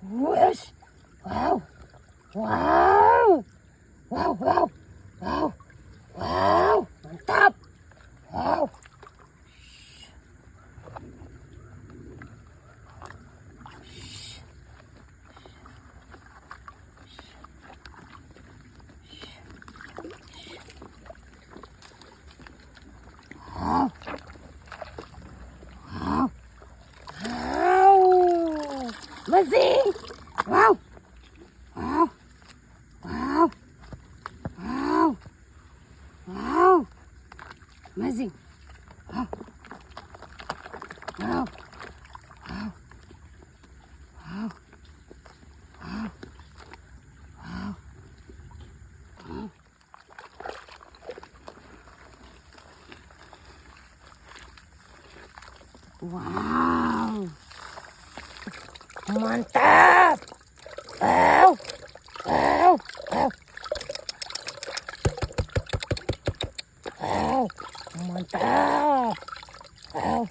Wish. Wow. Wow. Wow, wow. Wow. Wow. Mantap. Wow. Wow. Wow. Wow. Amazing. Wow. Wow. Wow. Wow. Wow. Amazing. Wow. Wow. Wow. Wow. Wow. Wow. Wow. Wow. Mantap. Wow. Wow. Wow. Wow. Mantap. Wow.